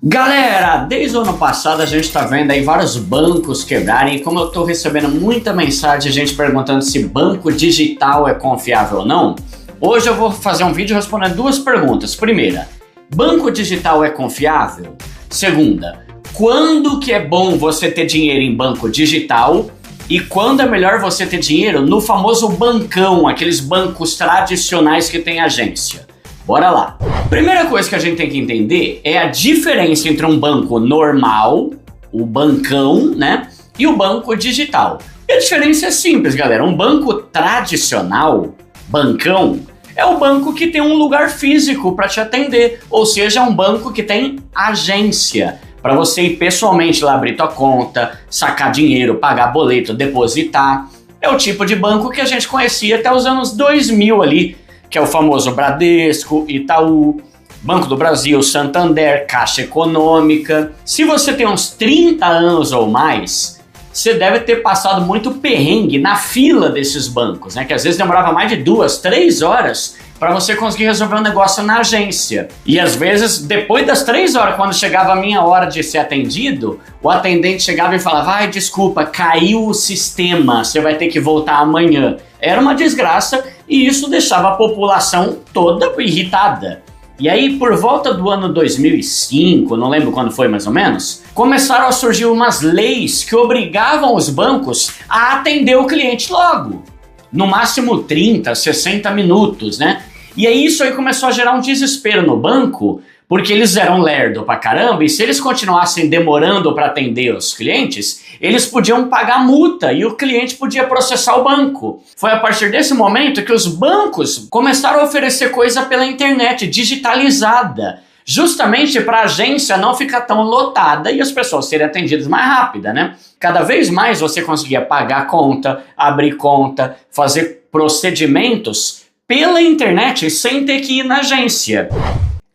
Galera, desde o ano passado a gente tá vendo aí vários bancos quebrarem e como eu tô recebendo muita mensagem de gente perguntando se banco digital é confiável ou não, hoje eu vou fazer um vídeo respondendo duas perguntas. Primeira, banco digital é confiável? Segunda, quando que é bom você ter dinheiro em banco digital e quando é melhor você ter dinheiro no famoso bancão, aqueles bancos tradicionais que tem agência? Bora lá! Primeira coisa que a gente tem que entender é a diferença entre um banco normal, o bancão, né, e o banco digital. E a diferença é simples, galera. Um banco tradicional, bancão, é o banco que tem um lugar físico para te atender, ou seja, é um banco que tem agência para você ir pessoalmente lá abrir tua conta, sacar dinheiro, pagar boleto, depositar. É o tipo de banco que a gente conhecia até os anos 2000 ali, que é o famoso Bradesco, Itaú, Banco do Brasil, Santander, Caixa Econômica. Se você tem uns 30 anos ou mais, você deve ter passado muito perrengue na fila desses bancos, né? Que às vezes demorava mais de 2, 3 horas para você conseguir resolver um negócio na agência. E às vezes, depois das 3 horas, quando chegava a minha hora de ser atendido, o atendente chegava e falava: ai, desculpa, caiu o sistema, você vai ter que voltar amanhã. Era uma desgraça e isso deixava a população toda irritada. E aí, por volta do ano 2005, não lembro quando foi mais ou menos, começaram a surgir umas leis que obrigavam os bancos a atender o cliente logo. No máximo 30, 60 minutos, né? E aí isso aí começou a gerar um desespero no banco, porque eles eram lerdo pra caramba, e se eles continuassem demorando para atender os clientes, eles podiam pagar multa e o cliente podia processar o banco. Foi a partir desse momento que os bancos começaram a oferecer coisa pela internet, digitalizada, justamente para a agência não ficar tão lotada e as pessoas serem atendidas mais rápida, né? Cada vez mais você conseguia pagar conta, abrir conta, fazer procedimentos pela internet sem ter que ir na agência.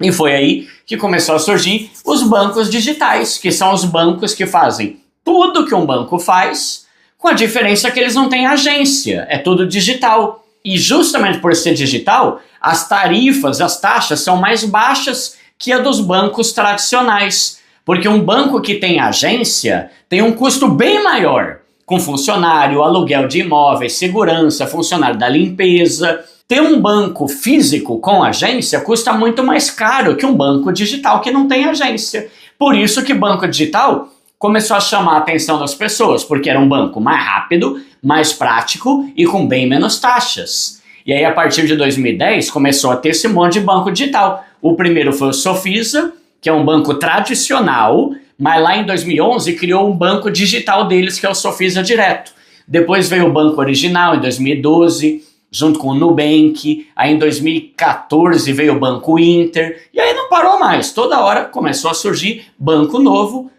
E foi aí que começou a surgir os bancos digitais, que são os bancos que fazem tudo que um banco faz, com a diferença que eles não têm agência, é tudo digital. E justamente por ser digital, as tarifas, as taxas são mais baixas que a dos bancos tradicionais, porque um banco que tem agência tem um custo bem maior, com funcionário, aluguel de imóveis, segurança, funcionário da limpeza. Ter um banco físico com agência custa muito mais caro que um banco digital que não tem agência. Por isso que banco digital começou a chamar a atenção das pessoas, porque era um banco mais rápido, mais prático e com bem menos taxas. E aí, a partir de 2010, começou a ter esse monte de banco digital. O primeiro foi o Sofisa, que é um banco tradicional, mas lá em 2011 criou um banco digital deles, que é o Sofisa Direto. Depois veio o banco original, em 2012, junto com o Nubank. Aí em 2014 veio o Banco Inter, e aí não parou mais. Toda hora começou a surgir banco novo,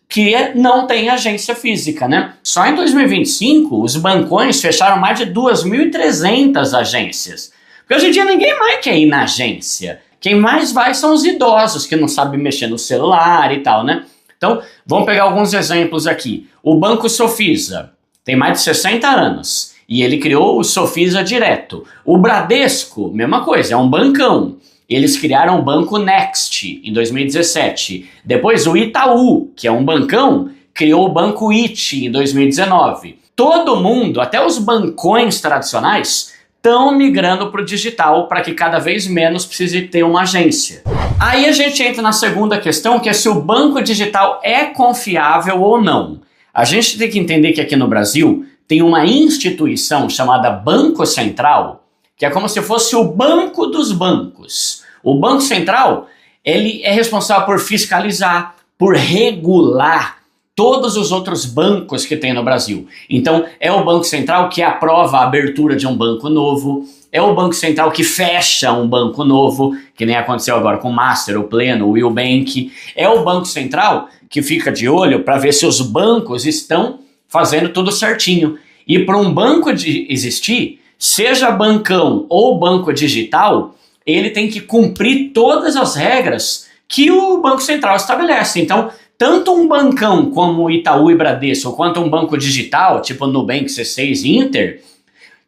que não tem agência física, né? Só em 2025, os bancões fecharam mais de 2.300 agências. Porque hoje em dia ninguém mais quer ir na agência. Quem mais vai são os idosos, que não sabem mexer no celular e tal, né? Então, vamos pegar alguns exemplos aqui. O Banco Sofisa tem mais de 60 anos e ele criou o Sofisa Direto. O Bradesco, mesma coisa, é um bancão. Eles criaram o Banco Next em 2017. Depois o Itaú, que é um bancão, criou o Banco It em 2019. Todo mundo, até os bancões tradicionais, estão migrando para o digital para que cada vez menos precise ter uma agência. Aí a gente entra na segunda questão, que é se o banco digital é confiável ou não. A gente tem que entender que aqui no Brasil tem uma instituição chamada Banco Central, que é como se fosse o banco dos bancos. O Banco Central, ele é responsável por fiscalizar, por regular todos os outros bancos que tem no Brasil. Então, é o Banco Central que aprova a abertura de um banco novo, é o Banco Central que fecha um banco novo, que nem aconteceu agora com o Master, o Pleno, o Will Bank. É o Banco Central que fica de olho para ver se os bancos estão fazendo tudo certinho. E para um banco existir, seja bancão ou banco digital, ele tem que cumprir todas as regras que o Banco Central estabelece. Então, tanto um bancão como o Itaú e Bradesco, quanto um banco digital, tipo Nubank, C6 e Inter,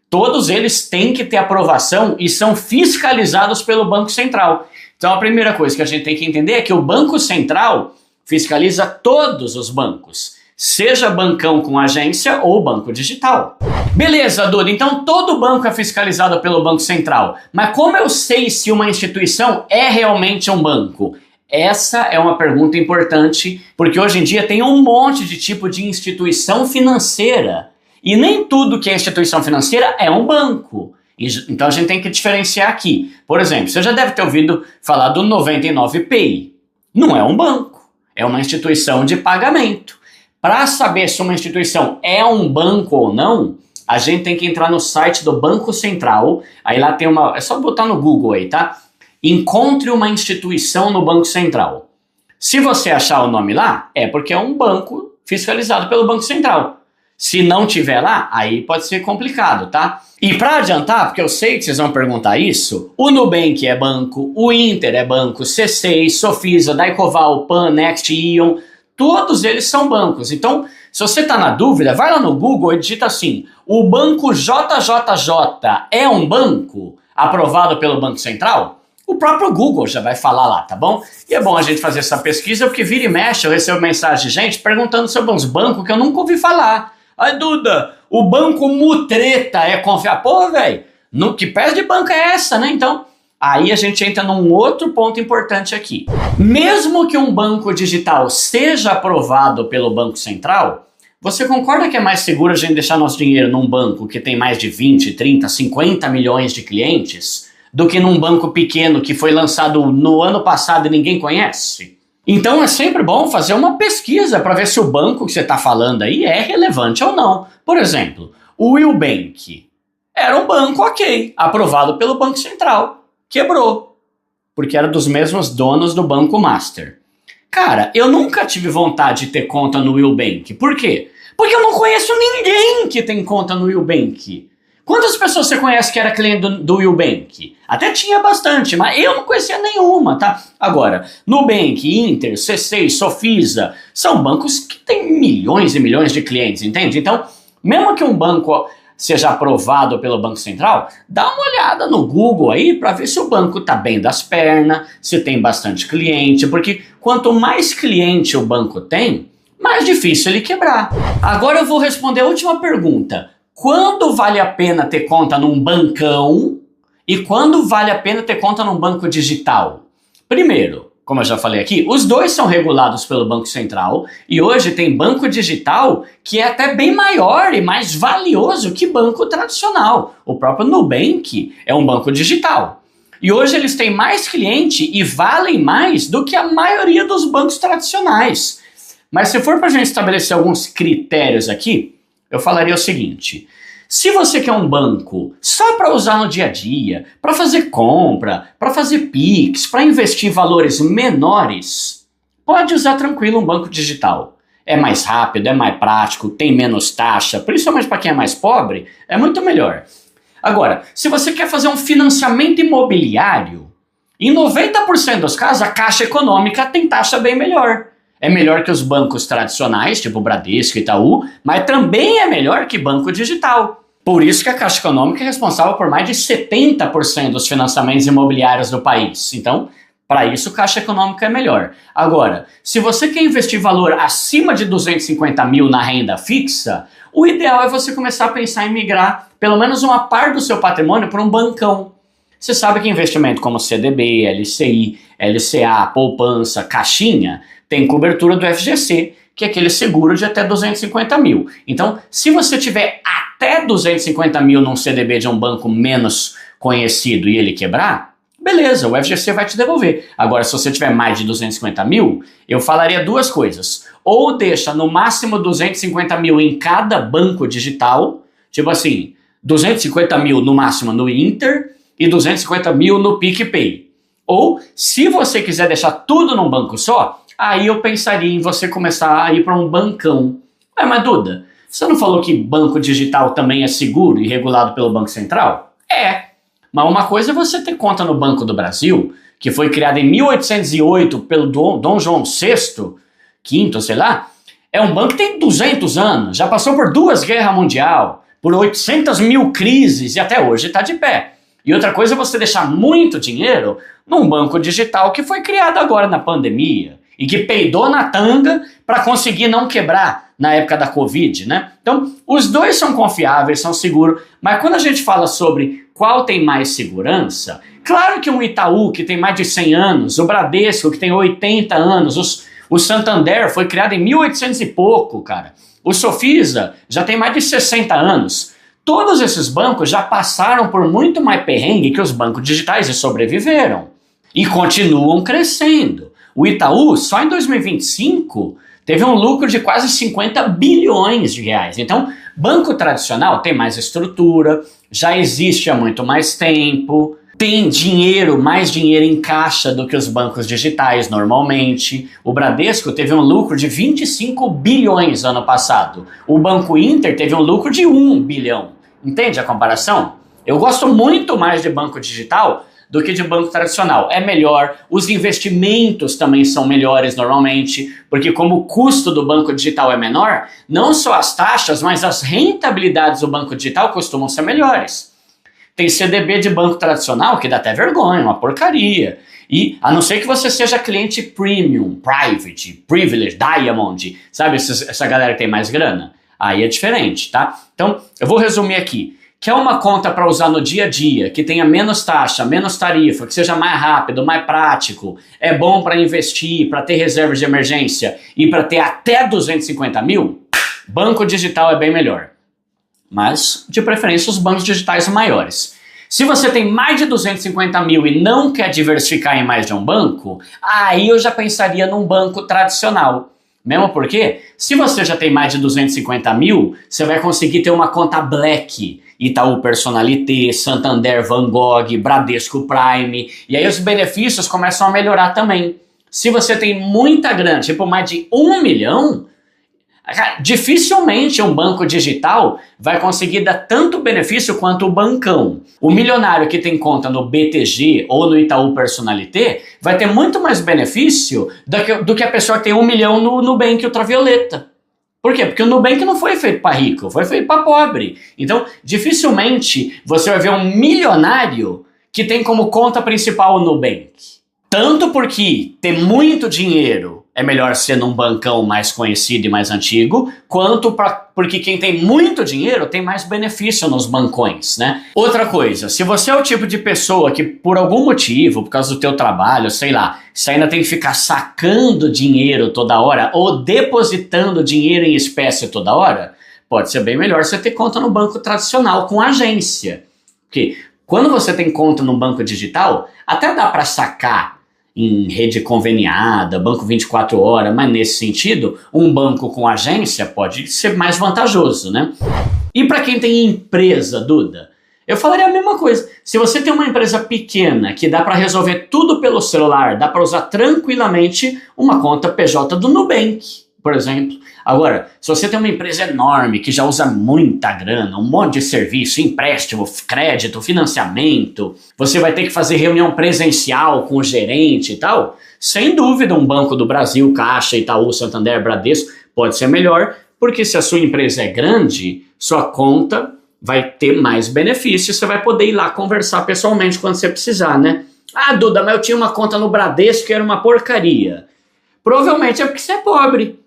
todos eles têm que ter aprovação e são fiscalizados pelo Banco Central. Então a primeira coisa que a gente tem que entender é que o Banco Central fiscaliza todos os bancos, seja bancão com agência ou banco digital. Beleza, Duda, então todo banco é fiscalizado pelo Banco Central, mas como eu sei se uma instituição é realmente um banco? Essa é uma pergunta importante, porque hoje em dia tem um monte de tipo de instituição financeira, e nem tudo que é instituição financeira é um banco. Então a gente tem que diferenciar aqui. Por exemplo, você já deve ter ouvido falar do 99pay. Não é um banco, é uma instituição de pagamento. Para saber se uma instituição é um banco ou não, a gente tem que entrar no site do Banco Central. Aí lá tem uma... É só botar no Google aí, tá? Encontre uma instituição no Banco Central. Se você achar o nome lá, é porque é um banco fiscalizado pelo Banco Central. Se não tiver lá, aí pode ser complicado, tá? E para adiantar, porque eu sei que vocês vão perguntar isso, o Nubank é banco, o Inter é banco, C6, Sofisa, Daicoval, Pan, Next, Ion, todos eles são bancos. Então, se você está na dúvida, vai lá no Google e digita assim, o banco JJJ é um banco aprovado pelo Banco Central? O próprio Google já vai falar lá, tá bom? E é bom a gente fazer essa pesquisa, porque vira e mexe, eu recebo mensagem de gente perguntando sobre uns bancos que eu nunca ouvi falar. Ai, Duda, o Banco Mutreta é confiável? Pô, velho, que pés de banco é essa, né? Então, aí a gente entra num outro ponto importante aqui. Mesmo que um banco digital seja aprovado pelo Banco Central, você concorda que é mais seguro a gente deixar nosso dinheiro num banco que tem mais de 20, 30, 50 milhões de clientes do que num banco pequeno que foi lançado no ano passado e ninguém conhece? Então é sempre bom fazer uma pesquisa para ver se o banco que você está falando aí é relevante ou não. Por exemplo, o Willbank era um banco ok, aprovado pelo Banco Central. Quebrou, porque era dos mesmos donos do Banco Master. Cara, eu nunca tive vontade de ter conta no Willbank. Por quê? Porque eu não conheço ninguém que tem conta no Willbank. Quantas pessoas você conhece que era cliente do Willbank? Até tinha bastante, mas eu não conhecia nenhuma, tá? Agora, Nubank, Inter, C6, Sofisa, são bancos que têm milhões e milhões de clientes, entende? Então, mesmo que um banco seja aprovado pelo Banco Central, dá uma olhada no Google aí para ver se o banco tá bem das pernas, se tem bastante cliente, porque quanto mais cliente o banco tem, mais difícil ele quebrar. Agora eu vou responder a última pergunta. Quando vale a pena ter conta num bancão e quando vale a pena ter conta num banco digital? Primeiro, como eu já falei aqui, os dois são regulados pelo Banco Central e hoje tem banco digital que é até bem maior e mais valioso que banco tradicional. O próprio Nubank é um banco digital. E hoje eles têm mais cliente e valem mais do que a maioria dos bancos tradicionais. Mas se for para a gente estabelecer alguns critérios aqui, eu falaria o seguinte: se você quer um banco só para usar no dia a dia, para fazer compra, para fazer Pix, para investir valores menores, pode usar tranquilo um banco digital. É mais rápido, é mais prático, tem menos taxa, principalmente para quem é mais pobre, é muito melhor. Agora, se você quer fazer um financiamento imobiliário, em 90% dos casos a Caixa Econômica tem taxa bem melhor. É melhor que os bancos tradicionais, tipo Bradesco e Itaú, mas também é melhor que banco digital. Por isso que a Caixa Econômica é responsável por mais de 70% dos financiamentos imobiliários do país. Então, para isso, Caixa Econômica é melhor. Agora, se você quer investir valor acima de 250 mil na renda fixa, o ideal é você começar a pensar em migrar pelo menos uma parte do seu patrimônio para um bancão. Você sabe que investimento como CDB, LCI, LCA, poupança, caixinha, tem cobertura do FGC, que é aquele seguro de até 250 mil. Então, se você tiver até 250 mil num CDB de um banco menos conhecido e ele quebrar, beleza, o FGC vai te devolver. Agora, se você tiver mais de 250 mil, eu falaria duas coisas. Ou deixa no máximo 250 mil em cada banco digital, tipo assim, 250 mil no máximo no Inter e 250 mil no PicPay. Ou, se você quiser deixar tudo num banco só, aí eu pensaria em você começar a ir para um bancão. Mas Duda, você não falou que banco digital também é seguro e regulado pelo Banco Central? É, mas uma coisa é você ter conta no Banco do Brasil, que foi criado em 1808 pelo Dom João VI, quinto, sei lá. É um banco que tem 200 anos, já passou por 2 guerras mundiais, por 800 mil crises e até hoje está de pé. E outra coisa é você deixar muito dinheiro num banco digital que foi criado agora na pandemia e que peidou na tanga para conseguir não quebrar na época da Covid, né? Então, os dois são confiáveis, são seguros, mas quando a gente fala sobre qual tem mais segurança, claro que um Itaú que tem mais de 100 anos, o Bradesco que tem 80 anos, o Santander foi criado em 1800 e pouco, cara. O Sofisa já tem mais de 60 anos. Todos esses bancos já passaram por muito mais perrengue que os bancos digitais e sobreviveram. E continuam crescendo. O Itaú, só em 2025, teve um lucro de quase 50 bilhões de reais. Então, banco tradicional tem mais estrutura, já existe há muito mais tempo, tem mais dinheiro em caixa do que os bancos digitais normalmente. O Bradesco teve um lucro de 25 bilhões ano passado. O Banco Inter teve um lucro de 1 bilhão. Entende a comparação? Eu gosto muito mais de banco digital do que de banco tradicional. É melhor, os investimentos também são melhores normalmente, porque como o custo do banco digital é menor, não só as taxas, mas as rentabilidades do banco digital costumam ser melhores. Tem CDB de banco tradicional que dá até vergonha, uma porcaria. E a não ser que você seja cliente premium, private, privilege, diamond, sabe essa galera que tem mais grana? Aí é diferente, tá? Então, eu vou resumir aqui. Quer uma conta para usar no dia a dia, que tenha menos taxa, menos tarifa, que seja mais rápido, mais prático, é bom para investir, para ter reservas de emergência e para ter até 250 mil? Banco digital é bem melhor. Mas, de preferência, os bancos digitais são maiores. Se você tem mais de 250 mil e não quer diversificar em mais de um banco, aí eu já pensaria num banco tradicional. Mesmo porque, se você já tem mais de 250 mil, você vai conseguir ter uma conta Black, Itaú Personalité, Santander Van Gogh, Bradesco Prime, e aí os benefícios começam a melhorar também. Se você tem muita grana, tipo mais de 1 milhão, dificilmente um banco digital vai conseguir dar tanto benefício quanto o bancão. O milionário que tem conta no BTG ou no Itaú Personalité vai ter muito mais benefício do que a pessoa que tem 1 milhão no Nubank Ultravioleta. Por quê? Porque o Nubank não foi feito para rico, foi feito para pobre. Então, dificilmente você vai ver um milionário que tem como conta principal o Nubank. Tanto porque ter muito dinheiro é melhor ser num bancão mais conhecido e mais antigo, quanto porque quem tem muito dinheiro tem mais benefício nos bancões, né? Outra coisa, se você é o tipo de pessoa que por algum motivo, por causa do teu trabalho, sei lá, você ainda tem que ficar sacando dinheiro toda hora ou depositando dinheiro em espécie toda hora, pode ser bem melhor você ter conta no banco tradicional com agência. Porque quando você tem conta no banco digital, até dá para sacar em rede conveniada, banco 24 horas, mas nesse sentido, um banco com agência pode ser mais vantajoso, né? E para quem tem empresa, Duda, eu falaria a mesma coisa. Se você tem uma empresa pequena que dá para resolver tudo pelo celular, dá para usar tranquilamente uma conta PJ do Nubank, por exemplo. Agora, se você tem uma empresa enorme que já usa muita grana, um monte de serviço, empréstimo, crédito, financiamento, você vai ter que fazer reunião presencial com o gerente e tal, sem dúvida um Banco do Brasil, Caixa, Itaú, Santander, Bradesco pode ser melhor, porque se a sua empresa é grande, sua conta vai ter mais benefícios, você vai poder ir lá conversar pessoalmente quando você precisar, né? Ah, Duda, mas eu tinha uma conta no Bradesco que era uma porcaria. Provavelmente é porque você é pobre.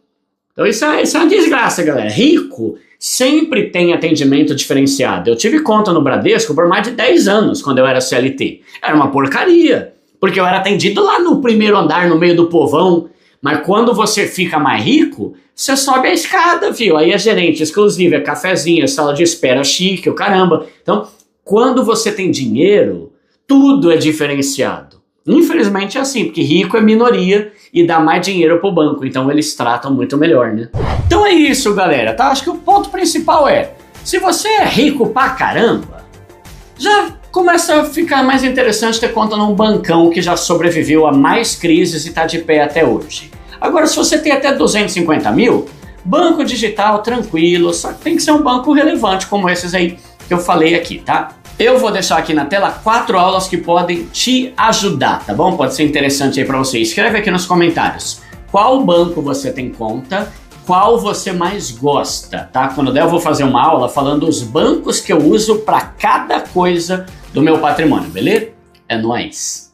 Então isso é uma desgraça, galera. Rico sempre tem atendimento diferenciado. Eu tive conta no Bradesco por mais de 10 anos, quando eu era CLT. Era uma porcaria, porque eu era atendido lá no primeiro andar, no meio do povão. Mas quando você fica mais rico, você sobe a escada, viu? Aí é gerente exclusivo, é cafezinho, é sala de espera chique, o caramba. Então, quando você tem dinheiro, tudo é diferenciado. Infelizmente é assim, porque rico é minoria e dá mais dinheiro pro banco, então eles tratam muito melhor, né? Então é isso, galera, tá? Acho que o ponto principal é, se você é rico pra caramba, já começa a ficar mais interessante ter conta num bancão que já sobreviveu a mais crises e tá de pé até hoje. Agora, se você tem até 250 mil, banco digital tranquilo, só que tem que ser um banco relevante como esses aí que eu falei aqui, tá? Eu vou deixar aqui na tela 4 aulas que podem te ajudar, tá bom? Pode ser interessante aí para você. Escreve aqui nos comentários qual banco você tem conta, qual você mais gosta, tá? Quando der eu vou fazer uma aula falando os bancos que eu uso para cada coisa do meu patrimônio, beleza? É nóis!